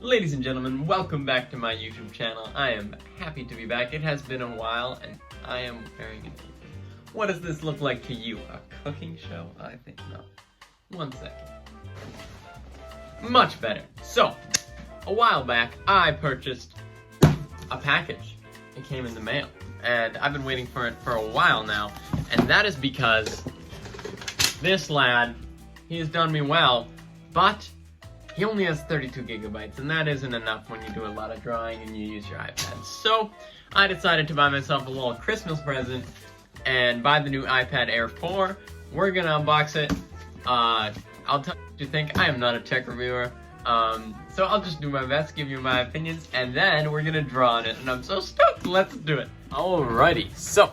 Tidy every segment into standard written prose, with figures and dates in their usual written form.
Ladies and gentlemen, welcome back to my YouTube channel. I am happy to be back. It has been a while and I am wearing an apron. What does this look like to you? A cooking show? I think not. 1 second. Much better. So, a while back, I purchased a package. It came in the mail. And I've been waiting for it for a while now. And that is because this lad, he has done me well, but he only has 32 gigabytes, and that isn't enough when you do a lot of drawing and you use your iPad. So, I decided to buy myself a little Christmas present and buy the new iPad Air 4. We're gonna unbox it. I'll tell you what you think. I am not a tech reviewer, so I'll just do my best, give you my opinions, and then we're gonna draw on it, and I'm so stoked. Let's do it. Alrighty, so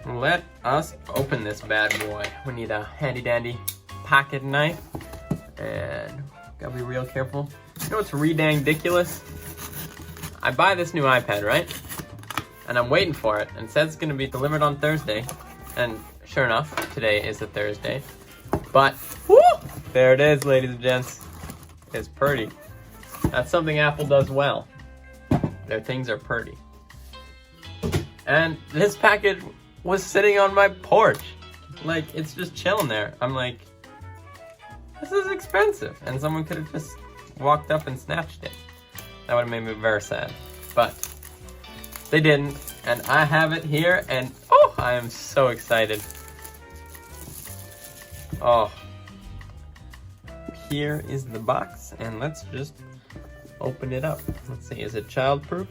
let us open this bad boy. We need a handy-dandy pocket knife, and gotta be real careful. You know what's ridiculous? I buy this new iPad, right? And I'm waiting for it, and it says it's gonna be delivered on Thursday. And sure enough, today is a Thursday. But, whoo! There it is, ladies and gents. It's pretty. That's something Apple does well. Their things are pretty. And this package was sitting on my porch. Like, it's just chilling there. I'm like, this is expensive, and someone could have just walked up and snatched it. That would have made me very sad, but they didn't, and I have it here, and oh, I am so excited. Oh, here is the box, and let's just open it up. Let's see, is it childproof?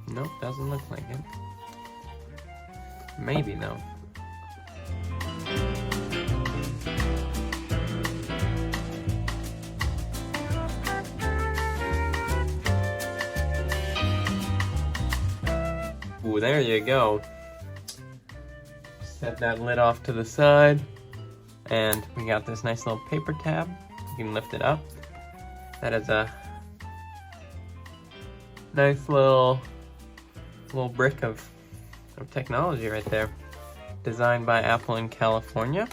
Nope, doesn't look like it. Maybe though. Ooh, there you go. Set that lid off to the side. And we got this nice little paper tab. You can lift it up. That is a nice little brick of technology right there. Designed by Apple in California.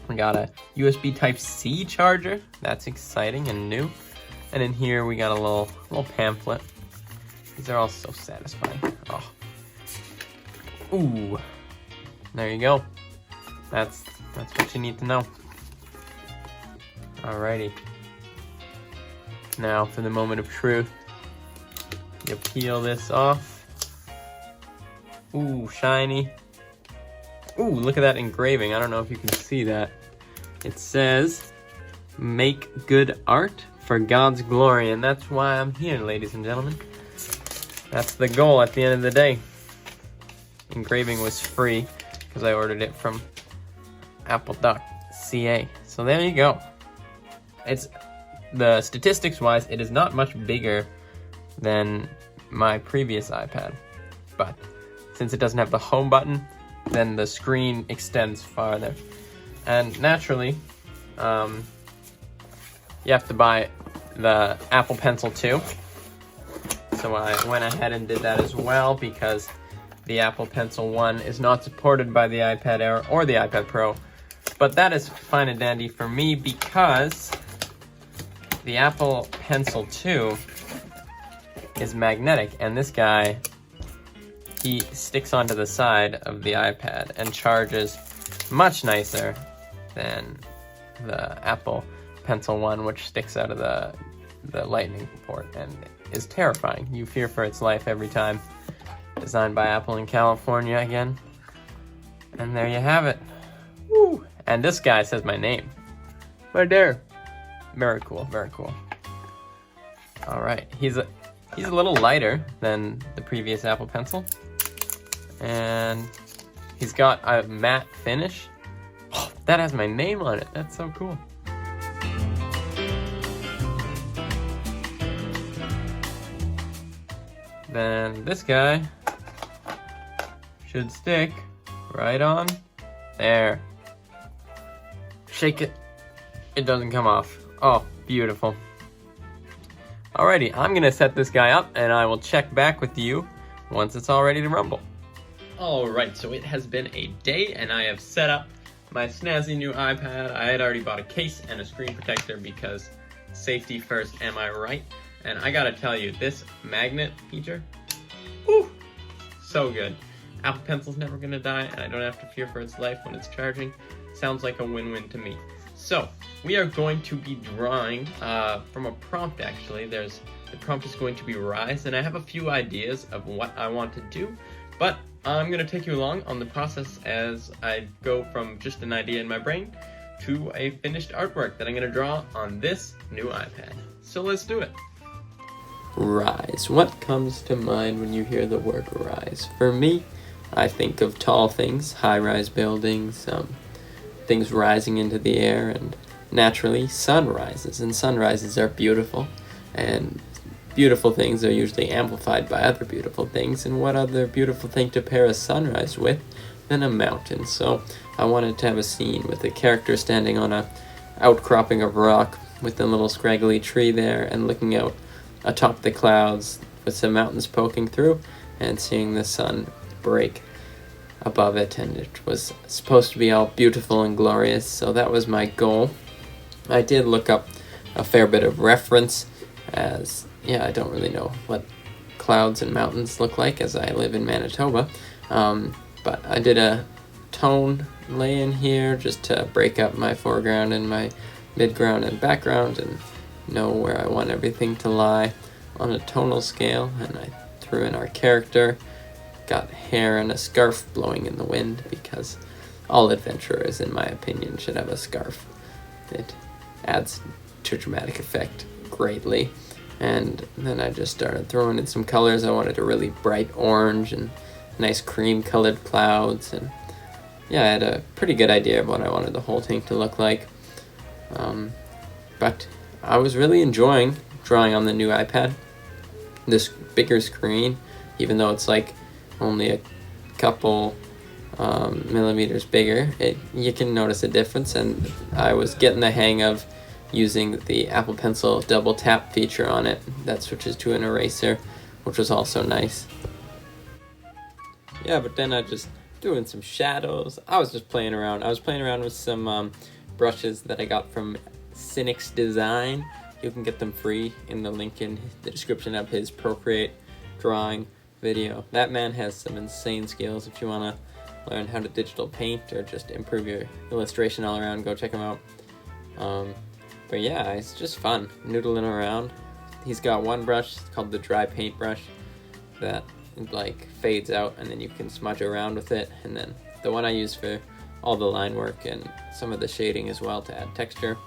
We got a USB Type-C charger. That's exciting and new. And in here we got a little pamphlet. These are all so satisfying. Oh. Ooh, there you go. That's what you need to know. Alrighty. Now for the moment of truth. You peel this off. Ooh, shiny. Ooh, look at that engraving. I don't know if you can see that. It says, "Make good art for God's glory," and that's why I'm here, ladies and gentlemen. That's the goal at the end of the day. Engraving was free because I ordered it from apple.ca. So there you go. It's the statistics wise, it is not much bigger than my previous iPad. But since it doesn't have the home button, then the screen extends farther. And naturally, you have to buy the Apple Pencil too. So I went ahead and did that as well because the Apple Pencil 1 is not supported by the iPad Air or the iPad Pro. But that is fine and dandy for me because the Apple Pencil 2 is magnetic, and this guy, he sticks onto the side of the iPad and charges much nicer than the Apple Pencil 1, which sticks out of the lightning port and is terrifying. You fear for its life every time. Designed by Apple in California again. And there you have it. Woo! And this guy says my name. Right there. Very cool, very cool. Alright, he's a little lighter than the previous Apple Pencil. And he's got a matte finish. Oh, that has my name on it. That's so cool. Then this guy should stick right on there. Shake it. It doesn't come off. Oh, beautiful. Alrighty, I'm gonna set this guy up and I will check back with you once it's all ready to rumble. Alright, so it has been a day and I have set up my snazzy new iPad. I had already bought a case and a screen protector because Safety first, am I right? And I gotta tell you, this magnet feature, whew, so good. Apple Pencil's never gonna die, and I don't have to fear for its life when it's charging. Sounds like a win-win to me. So, we are going to be drawing from a prompt, actually. The prompt is going to be Rise, and I have a few ideas of what I want to do, but I'm gonna take you along on the process as I go from just an idea in my brain to a finished artwork that I'm gonna draw on this new iPad. So let's do it. Rise. What comes to mind when you hear the word rise? For me, I think of tall things, high-rise buildings, things rising into the air, and naturally sunrises. And sunrises are beautiful, and beautiful things are usually amplified by other beautiful things. And what other beautiful thing to pair a sunrise with than a mountain? So I wanted to have a scene with a character standing on a outcropping of rock with a little scraggly tree there and looking out atop the clouds with some mountains poking through and seeing the sun break above it, and it was supposed to be all beautiful and glorious, so that was my goal. I did look up a fair bit of reference, as I don't really know what clouds and mountains look like as I live in Manitoba, but I did a tone lay in here just to break up my foreground and my midground and background and know where I want everything to lie on a tonal scale. And I threw in our character, got hair and a scarf blowing in the wind, because all adventurers, in my opinion, should have a scarf. It adds to dramatic effect greatly. And then I just started throwing in some colors. I wanted a really bright orange and nice cream colored clouds, and I had a pretty good idea of what I wanted the whole thing to look like. But I was really enjoying drawing on the new iPad. This bigger screen, even though it's like only a couple millimeters bigger, you can notice a difference, and I was getting the hang of using the Apple Pencil double tap feature on it that switches to an eraser, which was also nice. But then I just threw in some shadows. I was just playing around. I was playing around with some brushes that I got from Cynic's Design. You can get them free in the link in the description of his Procreate drawing video. That man has some insane skills. If you want to learn how to digital paint or just improve your illustration all around, go check him out. But it's just fun noodling around. He's got one brush called the dry paint brush that like fades out, and then you can smudge around with it. And then the one I use for all the line work and some of the shading as well to add texture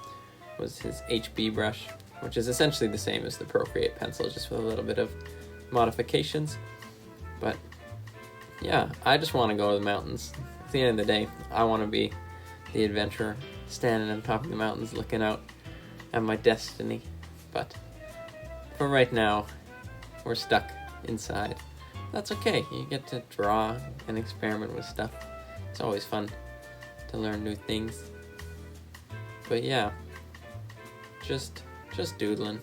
was his HB brush, which is essentially the same as the Procreate pencil, just with a little bit of modifications. But I just want to go to the mountains. At the end of the day, I want to be the adventurer standing on top of the mountains looking out at my destiny. But for right now, we're stuck inside. That's okay. You get to draw and experiment with stuff. It's always fun to learn new things. But just doodling.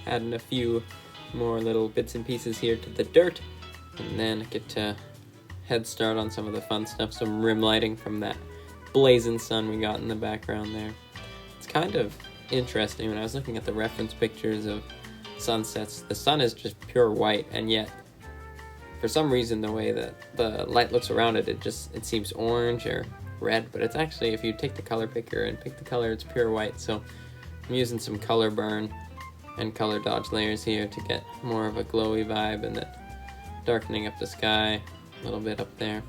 Adding a few more little bits and pieces here to the dirt, and then get to head start on some of the fun stuff, some rim lighting from that blazing sun we got in the background there. It's kind of interesting. When I was looking at the reference pictures of sunsets, the sun is just pure white, and yet for some reason the way that the light looks around it, it seems orange or red, but it's actually, if you take the color picker and pick the color, it's pure white. So I'm using some color burn and color dodge layers here to get more of a glowy vibe, and then darkening up the sky a little bit up there.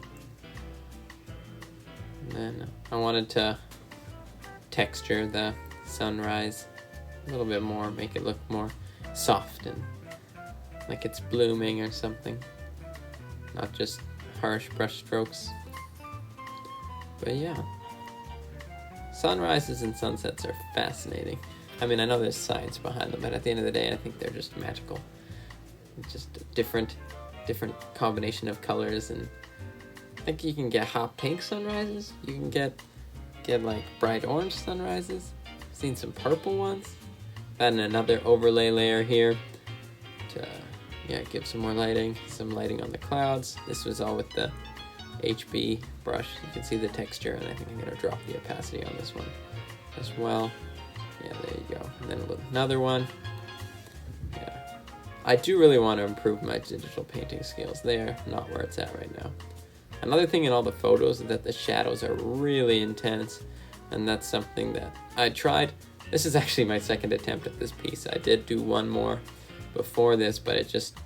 And then I wanted to texture the sunrise a little bit more, make it look more soft and like it's blooming or something, not just harsh brush strokes. But sunrises and sunsets are fascinating. I mean, I know there's science behind them, but at the end of the day, I think they're just magical. It's just a different combination of colors, and I think you can get hot pink sunrises. You can get like bright orange sunrises. I've seen some purple ones. Adding another overlay layer here to give some more lighting, some lighting on the clouds. This was all with the HB brush. You can see the texture, and I think I'm gonna drop the opacity on this one as well. Yeah, there you go. And then another one. Yeah, I do really want to improve my digital painting skills. They are not where it's at right now. Another thing in all the photos is that the shadows are really intense, and that's something that I tried. This is actually my second attempt at this piece. I did do one more before this, but it just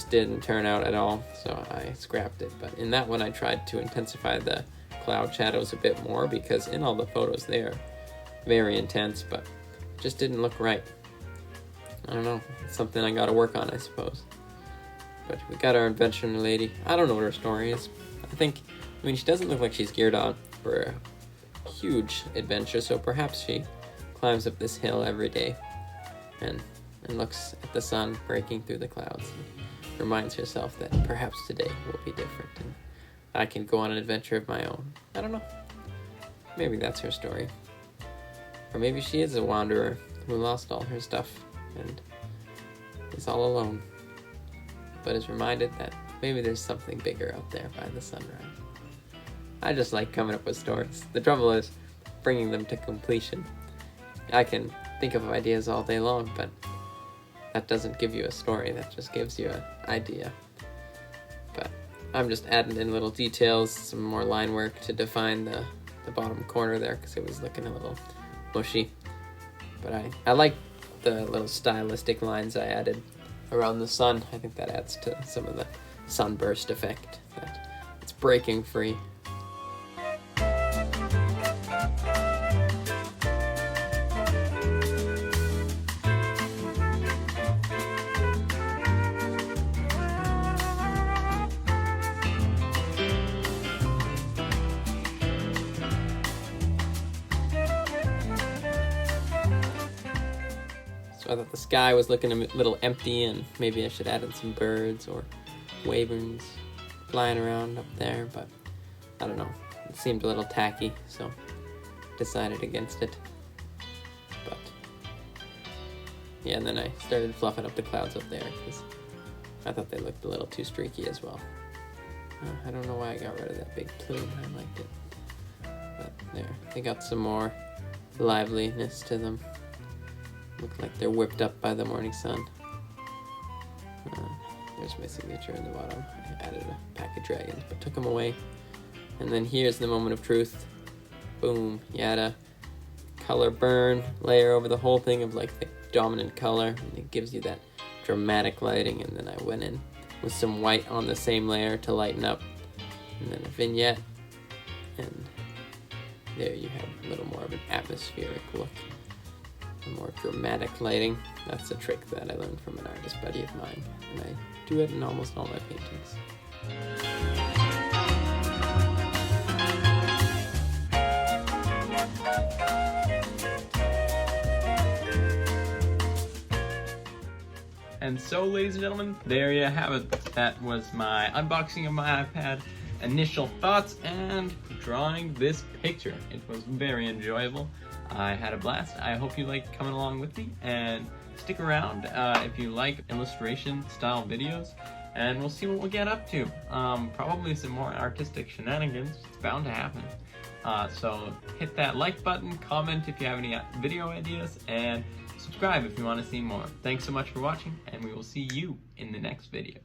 didn't turn out at all, so I scrapped it. But in that one, I tried to intensify the cloud shadows a bit more, because in all the photos they are very intense, but it just didn't look right. I don't know, it's something I gotta work on, I suppose. But we got our adventure lady. I don't know what her story is. I mean, she doesn't look like she's geared on for a huge adventure, so perhaps she climbs up this hill every day and looks at the sun breaking through the clouds and reminds herself that perhaps today will be different and I can go on an adventure of my own. I don't know. Maybe that's her story. Or maybe she is a wanderer who lost all her stuff and is all alone, but is reminded that maybe there's something bigger out there by the sunrise. I just like coming up with stories. The trouble is bringing them to completion. I can think of ideas all day long, but that doesn't give you a story, that just gives you an idea. But I'm just adding in little details, some more line work to define the bottom corner there, because it was looking a little mushy. But I like the little stylistic lines I added around the sun. I think that adds to some of the sunburst effect, that it's breaking free. So I thought the sky was looking a little empty, and maybe I should add in some birds or wyverns flying around up there, but I don't know. It seemed a little tacky, so decided against it. But yeah, and then I started fluffing up the clouds up there because I thought they looked a little too streaky as well. I don't know why I got rid of that big plume. I liked it. But there, they got some more liveliness to them. Look like they're whipped up by the morning sun. There's my signature in the bottom. I added a pack of dragons, but took them away. And then here's the moment of truth. Boom. You add a color burn layer over the whole thing of like the dominant color, and it gives you that dramatic lighting. And then I went in with some white on the same layer to lighten up, and then a vignette, and there you have a little more of an atmospheric look. More dramatic lighting. That's a trick that I learned from an artist buddy of mine, and I do it in almost all my paintings. And so, ladies and gentlemen, there you have it. That was my unboxing of my iPad, initial thoughts, and drawing this picture. It was very enjoyable. I had a blast. I hope you like coming along with me, and stick around if you like illustration style videos, and we'll see what we'll get up to. Probably some more artistic shenanigans. It's bound to happen. So hit that like button, comment if you have any video ideas, and subscribe if you want to see more. Thanks so much for watching, and we will see you in the next video.